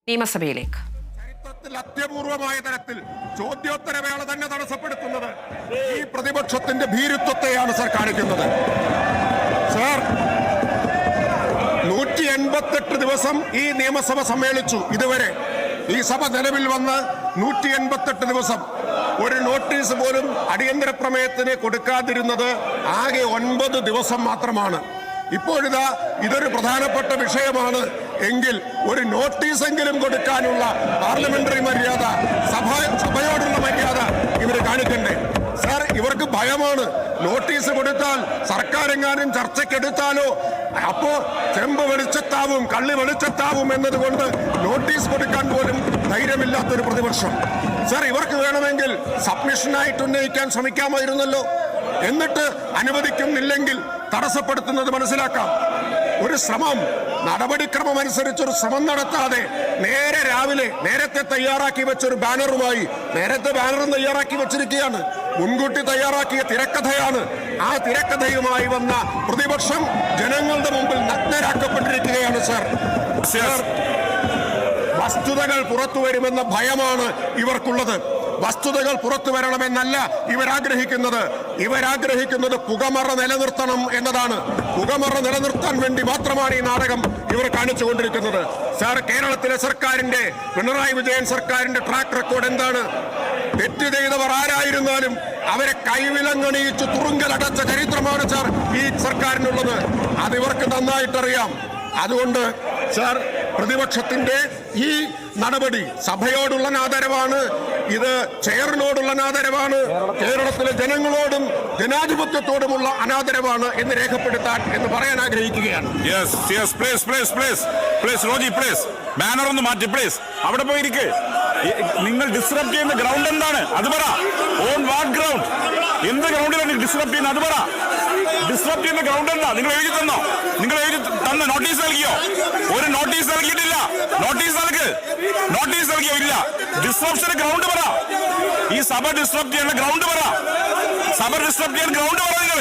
നിയമസഭയിലേക്ക്. അത്യപൂർവമായ തരത്തിൽ ചോദ്യോത്തരവേള തന്നെ തടസ്സപ്പെടുത്തുന്നത് ഈ പ്രതിപക്ഷത്തിന്റെ ഭീരുത്വത്തെയാണ് സർ കാണിക്കുന്നത്. സർ 188 ദിവസം ഈ നിയമസഭ സമ്മേളിച്ചു. ഇതുവരെ ഈ സഭ നിലവിൽ വന്ന് 188 ദിവസം ഒരു നോട്ടീസ് പോലും അടിയന്തര പ്രമേയത്തിന് കൊടുക്കാതിരുന്നത് ആകെ 9 ദിവസം മാത്രമാണ്. ഇപ്പോഴിതാ ഇതൊരു പ്രധാനപ്പെട്ട വിഷയമാണ് എങ്കിൽ ഒരു നോട്ടീസെങ്കിലും കൊടുക്കാനുള്ള പാർലമെന്ററി മര്യാദ, സഭയോടുള്ള മര്യാദ ഇവർ കാണിക്കണ്ടേ? സാർ, ഇവർക്ക് ഭയമാണ്. നോട്ടീസ് കൊടുത്താൽ സർക്കാരെങ്ങാനും ചർച്ചയ്ക്കെടുത്താലോ അപ്പോ ചെമ്പ് വെളിച്ചത്താവും കള്ളി വെളിച്ചത്താവും എന്നതുകൊണ്ട് നോട്ടീസ് കൊടുക്കാൻ പോലും ധൈര്യമില്ലാത്തൊരു പ്രതിപക്ഷം. സാർ, ഇവർക്ക് വേണമെങ്കിൽ സബ്മിഷനായിട്ട് ഉന്നയിക്കാൻ ശ്രമിക്കാമായിരുന്നല്ലോ. എന്നിട്ട് അനുവദിക്കുന്നില്ലെങ്കിൽ തടസ്സപ്പെടുത്തുന്നത് മനസ്സിലാക്കാം. ഒരു ശ്രമം, നടപടിക്രമം അനുസരിച്ചൊരു ശ്രമം നടത്താതെ നേരെ രാവിലെ നേരത്തെ തയ്യാറാക്കി വെച്ചൊരു ബാനറുമായി, നേരത്തെ ബാനറും തയ്യാറാക്കി വെച്ചിരിക്കുകയാണ്, മുൻകൂട്ടി തയ്യാറാക്കിയ തിരക്കഥയാണ്. ആ തിരക്കഥയുമായി വന്ന പ്രതിപക്ഷം ജനങ്ങളുടെ മുമ്പിൽ നഗ്നരാക്കപ്പെട്ടിരിക്കുകയാണ്. സർ, വസ്തുതകൾ പുറത്തു വരുമെന്ന ഭയമാണ് ഇവർക്കുള്ളത്. വസ്തുതകൾ പുറത്തു വരണമെന്നല്ല ഇവരാഗ്രഹിക്കുന്നത് പുകമറ നിലനിർത്തണം എന്നതാണ്. പുകമറ നിലനിർത്താൻ വേണ്ടി മാത്രമാണ് ഈ നാടകം ഇവർ കാണിച്ചുകൊണ്ടിരിക്കുന്നത്. സാർ, കേരളത്തിലെ സർക്കാരിന്റെ, പിണറായി വിജയൻ സർക്കാരിന്റെ ട്രാക്ക് റെക്കോർഡ് എന്താണ്? തെറ്റ് ചെയ്തവർ ആരായിരുന്നാലും അവരെ കൈവിലങ്ങണിയിച്ച് തുറുങ്കലടച്ച ചരിത്രമാണ് സാർ ഈ സർക്കാരിനുള്ളത്. അതിവർക്ക് നന്നായിട്ടറിയാം. അതുകൊണ്ട് സാർ, പ്രതിപക്ഷത്തിന്റെ ഈ നടപടി സഭയോടുള്ള ആദരവാണ്, ഇത് ചെയറിനോടുള്ള അനാദരവാണ്, കേരളത്തിലെ ജനങ്ങളോടും ജനാധിപത്യത്തോടുമുള്ള അനാദരവാണ് എന്ന് രേഖപ്പെടുത്താൻ എന്ന് പറയാൻ ആഗ്രഹിക്കുകയാണ്. ബാനർ ഒന്ന് മാറ്റി പ്ലീസ്. അവിടെ പോയിരിക്കെ നിങ്ങൾ ഡിസ്റപ്റ്റ് ചെയ്യുന്ന ഗ്രൗണ്ട് എന്താണ് അത് പറ. On what ground? എന്ത് ഗ്രൗണ്ടിലാണ് ഡിസ്റപ്റ്റ് ചെയ്യുന്നത് അത് പറ. ഡിസ്റപ്റ്റ് ചെയ്യുന്ന ഗ്രൗണ്ട് എന്താ? നിങ്ങൾ എഴുതി തന്നോ? നിങ്ങൾ എഴുതി തന്ന നോട്ടീസ് നൽകിയോ? ഒരു നോട്ടീസ് നൽകിയിട്ടില്ല. നോട്ടീസ് നൽകിയോ? ഇല്ല. ഡിസ്റപ്ഷന് ഗ്രൗണ്ട് പറ. ഈ സഭ ഡിസ്റപ്റ്റ് ചെയ്യുന്ന ഗ്രൗണ്ട് പറ. സഭ ഡിസ്റപ്റ്റ് ചെയ്യാൻ ഗ്രൗണ്ട് പറ. നിങ്ങൾ